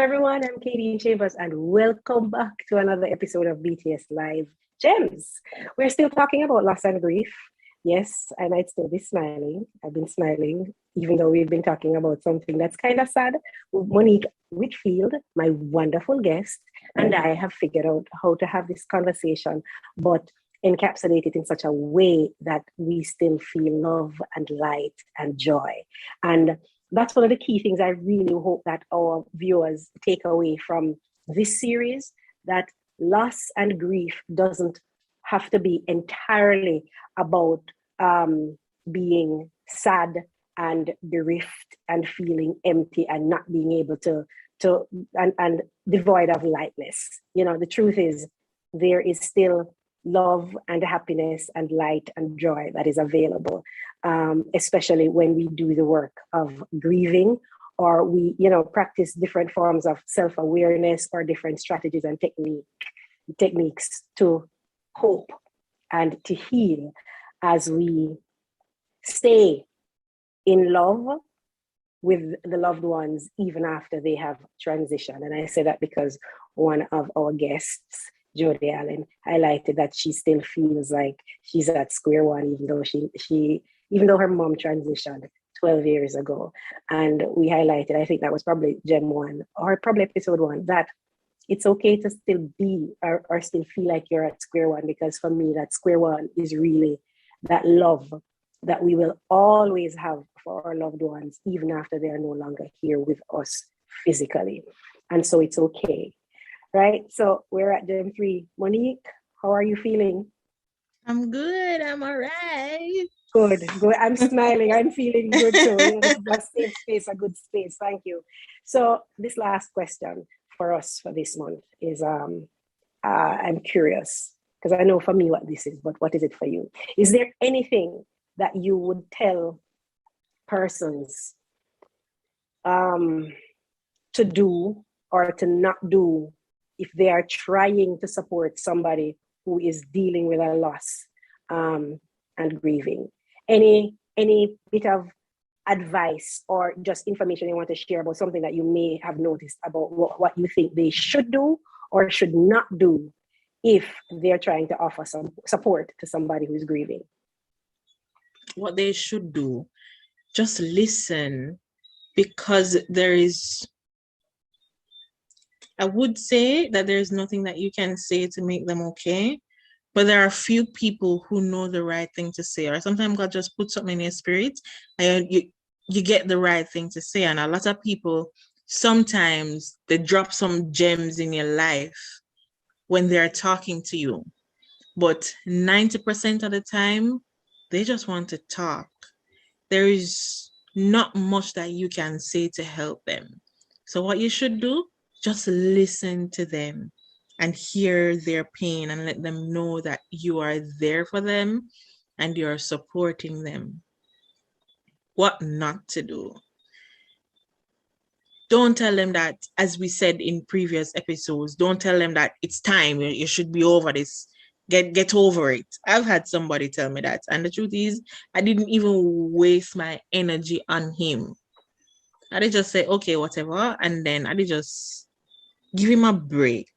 everyone, I'm Katie Chambers, and welcome back to another episode of BTS Live Gems. We're still talking about loss and grief. Yes, I might still be smiling. I've been smiling, even though we've been talking about something that's kind of sad. Monique Whitfield, my wonderful guest, and I have figured out how to have this conversation, but encapsulate it in such a way that we still feel love and light and joy. And that's one of the key things I really hope that our viewers take away from this series, that loss and grief doesn't have to be entirely about being sad and bereft and feeling empty and not being able to and devoid of lightness. You know, the truth is there is still love and happiness and light and joy that is available, especially when we do the work of grieving, or we, practice different forms of self-awareness or different strategies and techniques to cope and to heal as we stay in love with the loved ones even after they have transitioned. And I say that because one of our guests, Jodie Allen, highlighted that she still feels like she's at square one, even though her mom transitioned 12 years ago. And we highlighted, I think that was probably Gem 1 or probably episode 1, that it's okay to still be or still feel like you're at square one, because for me, that square one is really that love that we will always have for our loved ones, even after they are no longer here with us physically. And so it's okay. Right? So we're at Gem 3. Monique, how are you feeling? I'm good. I'm all right. Good. I'm smiling. I'm feeling good too. This is a safe space, a good space. Thank you. So this last question for us for this month is, I'm curious, because I know for me what this is, but what is it for you? Is there anything that you would tell persons to do or to not do if they are trying to support somebody who is dealing with a loss and grieving? Any bit of advice or just information you want to share about something that you may have noticed about what you think they should do or should not do if they're trying to offer some support to somebody who's grieving? What they should do, just listen, because I would say that there's nothing that you can say to make them okay, but there are a few people who know the right thing to say, or sometimes God just puts something in your spirit and you get the right thing to say. And a lot of people, sometimes they drop some gems in your life when they're talking to you, but 90% of the time, they just want to talk. There is not much that you can say to help them. So what you should do, just listen to them and hear their pain and let them know that you are there for them and you're supporting them. What not to do. Don't tell them that, as we said in previous episodes, don't tell them that it's time, you should be over this. Get over it. I've had somebody tell me that. And the truth is, I didn't even waste my energy on him. I did just say, okay, whatever. And then I did just give him a break.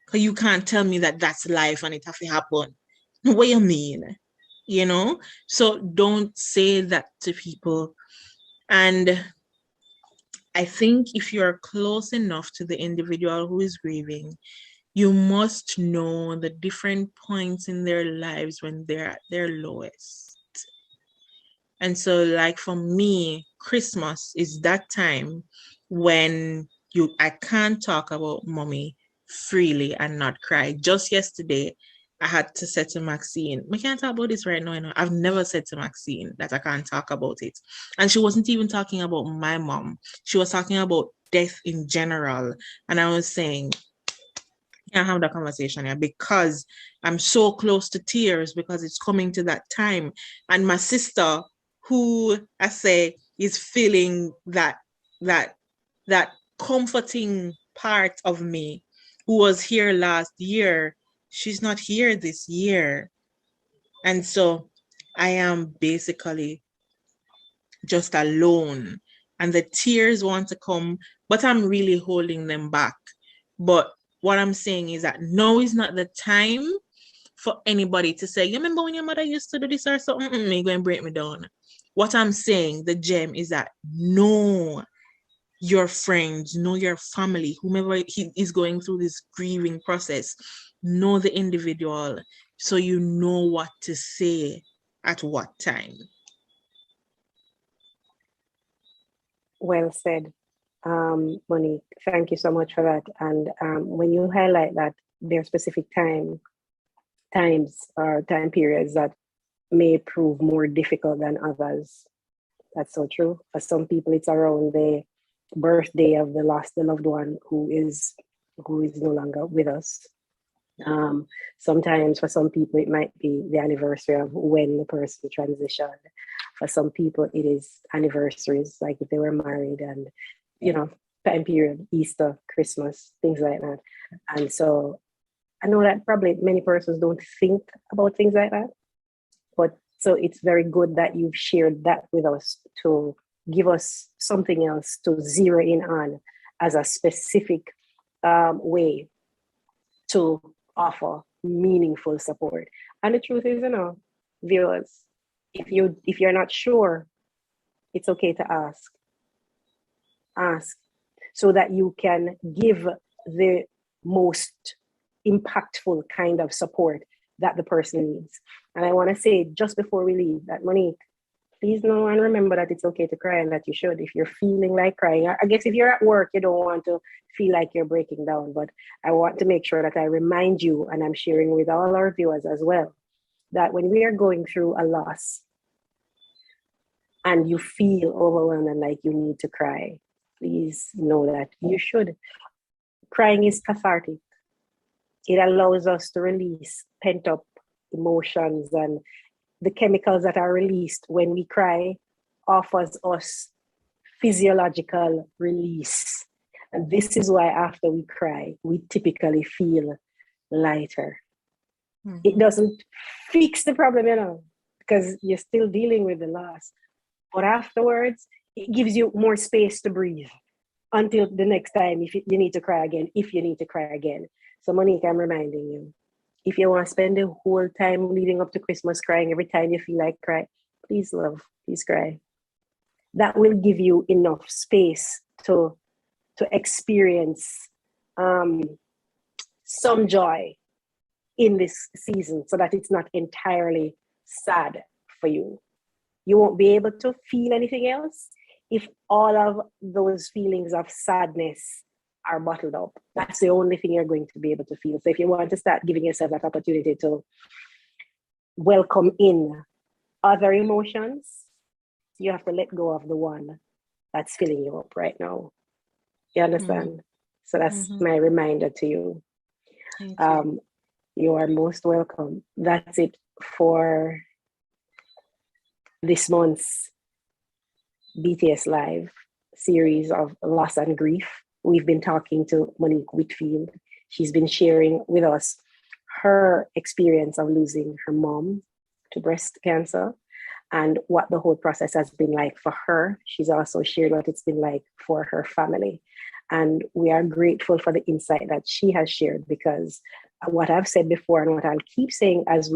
Because you can't tell me that that's life and it have to happen. What you mean? So don't say that to people. And I think if you're close enough to the individual who is grieving, you must know the different points in their lives when they're at their lowest. And so, like for me, Christmas is that time when I can't talk about mommy freely and not cry. Just yesterday, I had to say to Maxine, we can't talk about this right now. I've never said to Maxine that I can't talk about it. And she wasn't even talking about my mom. She was talking about death in general. And I was saying, can't have that conversation here because I'm so close to tears because it's coming to that time. And my sister, who I say is feeling that comforting part of me, who was here last year, she's not here this year. And so I am basically just alone. And the tears want to come but I'm really holding them back. But what I'm saying is that now is not the time for anybody to say, you remember when your mother used to do this or something? You're going to break me down. What I'm saying, the gem, is that know your friends, know your family, whomever is going through this grieving process, know the individual so you know what to say at what time. Well said, Monique. Thank you so much for that. And when you highlight that there are specific times or time periods that may prove more difficult than others, that's so true. For some people, it's around the birthday of the loved one who is no longer with us. Sometimes for some people, it might be the anniversary of when the person transitioned. For some people, it is anniversaries, like if they were married and, time period, Easter, Christmas, things like that. And so I know that probably many persons don't think about things like that. But so it's very good that you've shared that with us to give us something else to zero in on as a specific way to offer meaningful support. And the truth is, viewers, if you're not sure, it's okay to ask. Ask so that you can give the most impactful kind of support that the person needs. And I want to say just before we leave that, Monique, please know and remember that it's okay to cry and that you should. If you're feeling like crying, I guess if you're at work, you don't want to feel like you're breaking down, but I want to make sure that I remind you, and I'm sharing with all our viewers as well, that when we are going through a loss and you feel overwhelmed and like you need to cry, please know that you should. Crying is cathartic. It allows us to release pent up emotions, and the chemicals that are released when we cry offers us physiological release. And this is why after we cry, we typically feel lighter. Mm-hmm. It doesn't fix the problem, because you're still dealing with the loss. But afterwards, it gives you more space to breathe until the next time if you need to cry again. So Monique, I'm reminding you, if you want to spend the whole time leading up to Christmas crying every time you feel like cry, please cry. That will give you enough space to experience some joy in this season so that it's not entirely sad for you. You won't be able to feel anything else if all of those feelings of sadness are bottled up. That's the only thing you're going to be able to feel. So if you want to start giving yourself that opportunity to welcome in other emotions, you have to let go of the one that's filling you up right now. You understand? Mm-hmm. So that's my reminder to you. Thank you. You are most welcome. That's it for this month's BTS Live series of loss and grief. We've been talking to Monique Whitfield. She's been sharing with us her experience of losing her mom to breast cancer and what the whole process has been like for her. She's also shared what it's been like for her family. And we are grateful for the insight that she has shared, because what I've said before and what I'll keep saying as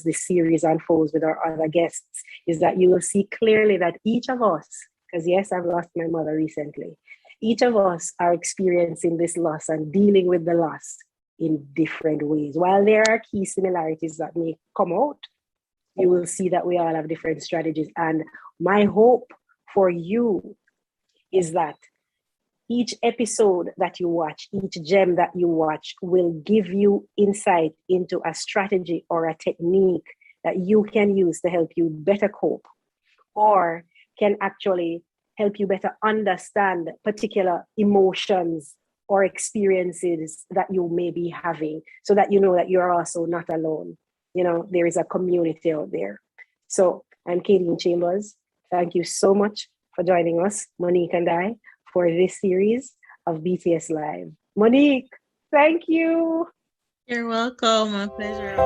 this series unfolds with our other guests is that you will see clearly that each of us, because yes, I've lost my mother recently, each of us are experiencing this loss and dealing with the loss in different ways. While there are key similarities that may come out, you will see that we all have different strategies. And my hope for you is that each episode that you watch, each gem that you watch will give you insight into a strategy or a technique that you can use to help you better cope, or can actually help you better understand particular emotions or experiences that you may be having, so that you know that you're also not alone. There is a community out there. So I'm Katie Chambers. Thank you so much for joining us, Monique and I, for this series of BTS Live. Monique, thank you. You're welcome. My pleasure.